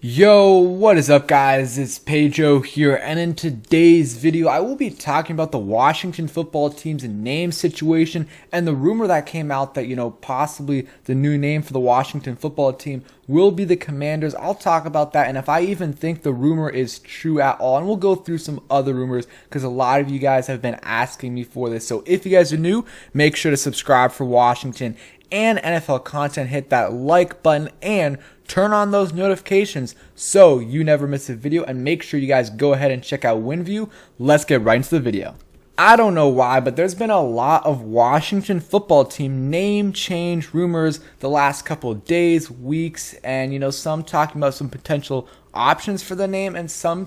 Yo, what is up guys? It's Pedro here, and in today's video I will be talking about the Washington football team's name situation and the rumor that came out that, possibly the new name for the Washington football team will be the Commanders. I'll talk about that and if I even think the rumor is true at all, and we'll go through some other rumors because a lot of you guys have been asking me for this. So if you guys are new, make sure to subscribe for Washington and NFL content, hit that like button and turn on those notifications so you never miss a video, and make sure you guys go ahead and check out WinView. Let's get right into the video. I don't know why, but there's been a lot of Washington football team name change rumors the last couple of days, weeks, and some talking about some potential options for the name, and some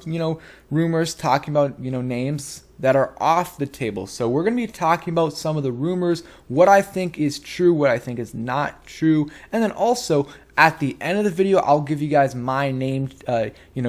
rumors talking about names that are off the table. So we're going to be talking about some of the rumors, what I think is true, what I think is not true, and then also at the end of the video I'll give you guys my name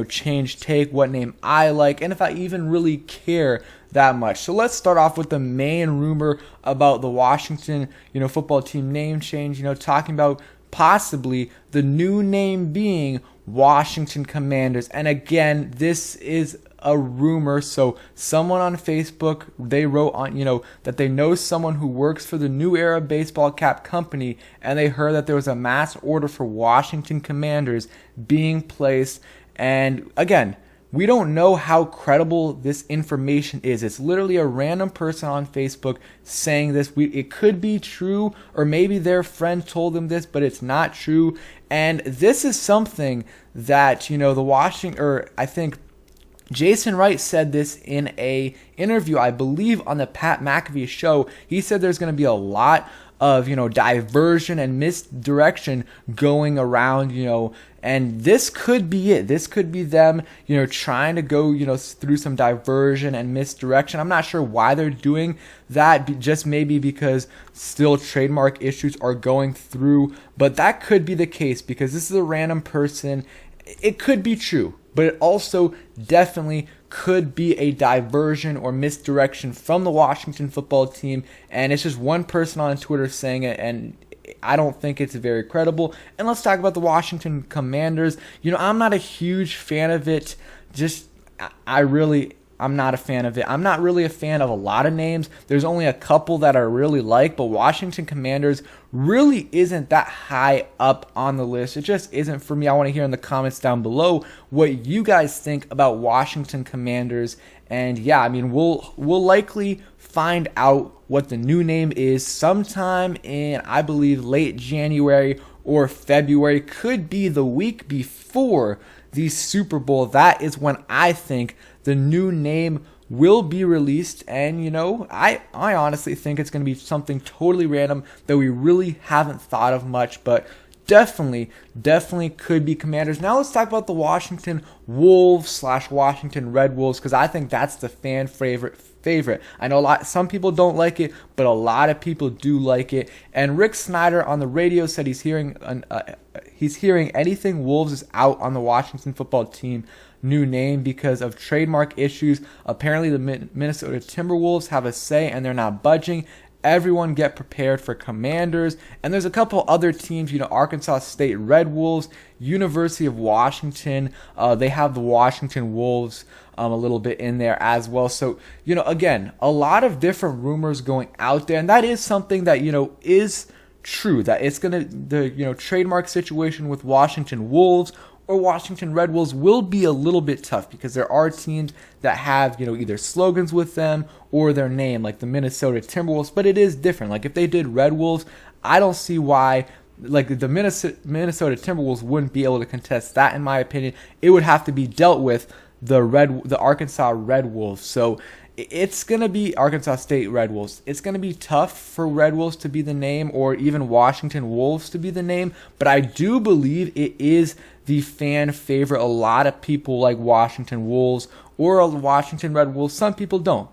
change take, what name I like, and if I even really care that much. So let's start off with the main rumor about the Washington football team name change, talking about possibly the new name being Washington Commanders. And again, this is a rumor. So someone on Facebook, they wrote on that they know someone who works for the New Era baseball cap company, and they heard that there was a mass order for Washington Commanders being placed. And again, we don't know how credible this information is. It's literally a random person on Facebook saying this. It could be true, or maybe their friend told them this, but it's not true. And this is something that, the Washington, or I think Jason Wright said this in a interview, I believe on the Pat McAfee show. He said there's going to be a lot of, diversion and misdirection going around, and this could be it. This could be them, trying to go, through some diversion and misdirection. I'm not sure why they're doing that, just maybe because still trademark issues are going through, but that could be the case because this is a random person. It could be true, but it also definitely could be a diversion or misdirection from the Washington football team, and it's just one person on Twitter saying it, and I don't think it's very credible. And let's talk about the Washington Commanders. I'm not a huge fan of it. I'm not a fan of it. I'm not really a fan of a lot of names. There's only a couple that I really like, but Washington Commanders really isn't that high up on the list. It just isn't for me. I want to hear in the comments down below what you guys think about Washington Commanders. And yeah, we'll likely find out what the new name is sometime in, I believe, late January or February. Could be the week before the Super Bowl. That is when I think the new name will be released, and I honestly think it's going to be something totally random that we really haven't thought of much, but definitely could be Commanders. Now let's talk about the Washington Wolves / Washington Red Wolves, because I think that's the fan favorite. I know some people don't like it, but a lot of people do like it. And Rick Snyder on the radio said he's hearing anything Wolves is out on the Washington football team new name because of trademark issues. Apparently the Minnesota Timberwolves have a say and they're not budging. Everyone get prepared for Commanders. And there's a couple other teams, Arkansas State Red Wolves, University of Washington, they have the Washington Wolves a little bit in there as well. So, again, a lot of different rumors going out there, and that is something that, is true, that it's going to, the, trademark situation with Washington Wolves or Washington Red Wolves will be a little bit tough because there are teams that have, either slogans with them or their name, like the Minnesota Timberwolves, but it is different. Like if they did Red Wolves, I don't see why, like the Minnesota Timberwolves wouldn't be able to contest that, in my opinion. It would have to be dealt with the Arkansas Red Wolves. So it's going to be Arkansas State Red Wolves. It's going to be tough for Red Wolves to be the name, or even Washington Wolves to be the name, but I do believe it is the fan favorite. A lot of people like Washington Wolves or Washington Red Wolves. Some people don't,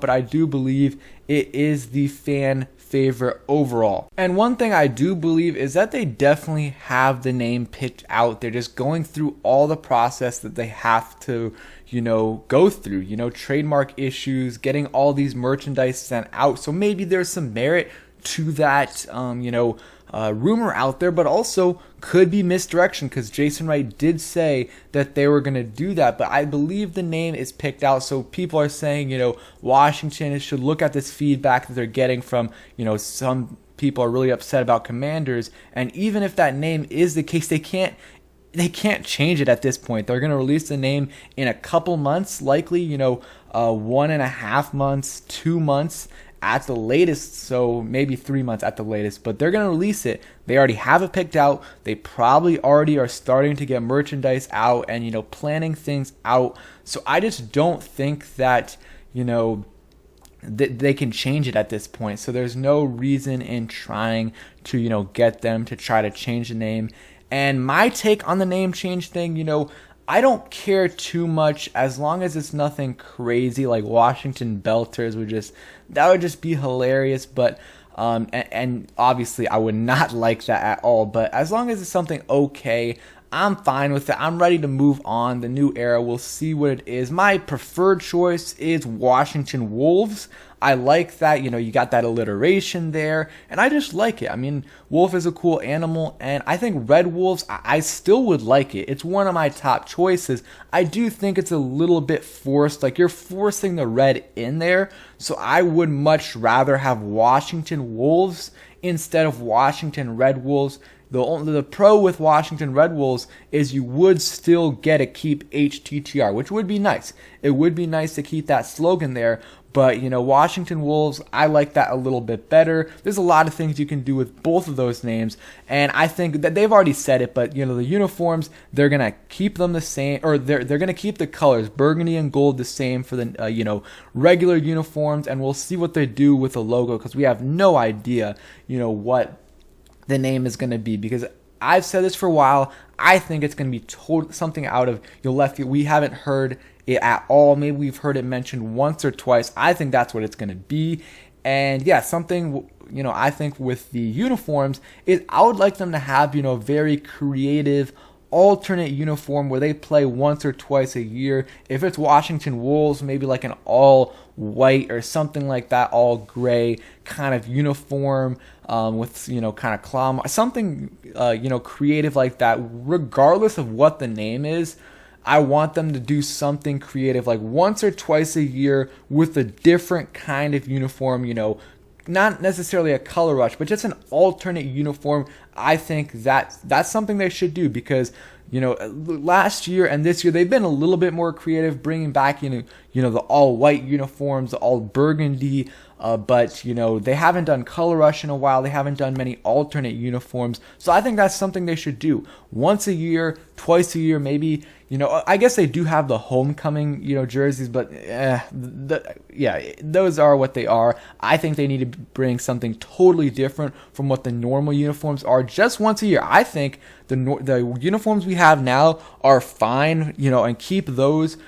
but I do believe it is the fan favorite overall. And one thing I do believe is that they definitely have the name picked out. They're just going through all the process that they have to, go through, trademark issues, getting all these merchandise sent out. So maybe there's some merit to that, rumor out there, but also could be misdirection because Jason Wright did say that they were going to do that. But I believe the name is picked out, so people are saying, Washington should look at this feedback that they're getting from, some people are really upset about Commanders, and even if that name is the case, they can't change it at this point. They're going to release the name in a couple months, likely, 1.5 months, 2 months at the latest, so maybe 3 months at the latest, but they're going to release it. They already have it picked out. They probably already are starting to get merchandise out and, planning things out. So I just don't think that, they can change it at this point. So there's no reason in trying to, get them to try to change the name. And my take on the name change thing, I don't care too much as long as it's nothing crazy like Washington Belters that would just be hilarious. But and obviously I would not like that at all. But as long as it's something okay, I'm fine with it. I'm ready to move on. The new era, we'll see what it is. My preferred choice is Washington Wolves. I like that, you got that alliteration there, and I just like it. I mean, wolf is a cool animal, and I think Red Wolves, I still would like it. It's one of my top choices. I do think it's a little bit forced, like you're forcing the red in there, so I would much rather have Washington Wolves instead of Washington Red Wolves. The pro with Washington Red Wolves is you would still get to keep HTTR, which would be nice. It would be nice to keep that slogan there, but, Washington Wolves, I like that a little bit better. There's a lot of things you can do with both of those names, and I think that they've already said it, but, the uniforms, they're going to keep them the same, or they're going to keep the colors, burgundy and gold, the same for the, regular uniforms, and we'll see what they do with the logo, because we have no idea, what the name is going to be, because I've said this for a while. I think it's going to be something out of your left field. We haven't heard it at all. Maybe we've heard it mentioned once or twice. I think that's what it's going to be. And yeah, something, I think with the uniforms is I would like them to have, very creative alternate uniform where they play once or twice a year. If it's Washington Wolves, maybe like an all white or something like that, all gray kind of uniform with kind of claw, something creative like that. Regardless of what the name is, I want them to do something creative like once or twice a year with a different kind of uniform, not necessarily a color rush, but just an alternate uniform. I think that's something they should do because, last year and this year, they've been a little bit more creative, bringing back, the all white uniforms, the all burgundy, but, they haven't done color rush in a while. They haven't done many alternate uniforms. So I think that's something they should do once a year, twice a year, maybe. I guess they do have the homecoming, jerseys, but those are what they are. I think they need to bring something totally different from what the normal uniforms are just once a year. I think the uniforms we have now are fine, and keep those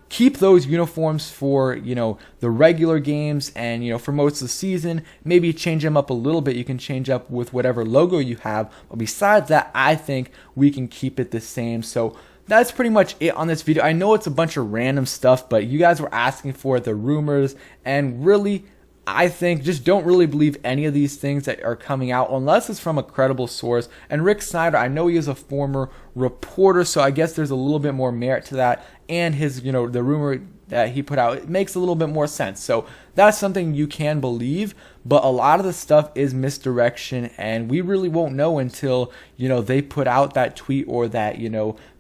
uniforms for, the regular games and, for most of the season. Maybe change them up a little bit. You can change up with whatever logo you have. But besides that, I think we can keep it the same. So that's pretty much it on this video. I know it's a bunch of random stuff, but you guys were asking for the rumors, and really, I think just don't really believe any of these things that are coming out unless it's from a credible source. And Rick Snyder, I know he is a former reporter, so I guess there's a little bit more merit to that. And his, the rumor that he put out, it makes a little bit more sense. So that's something you can believe, but a lot of the stuff is misdirection, and we really won't know until, they put out that tweet or that,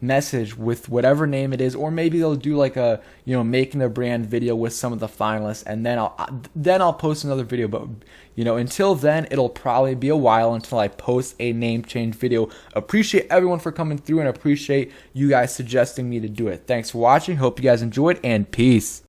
message with whatever name it is, or maybe they'll do like a, making the brand video with some of the finalists, and then I'll post another video. But, until then, it'll probably be a while until I post a name change video. Appreciate everyone for coming through, and appreciate you guys suggesting me to do it. Thanks for watching. Hope you guys enjoyed, and peace.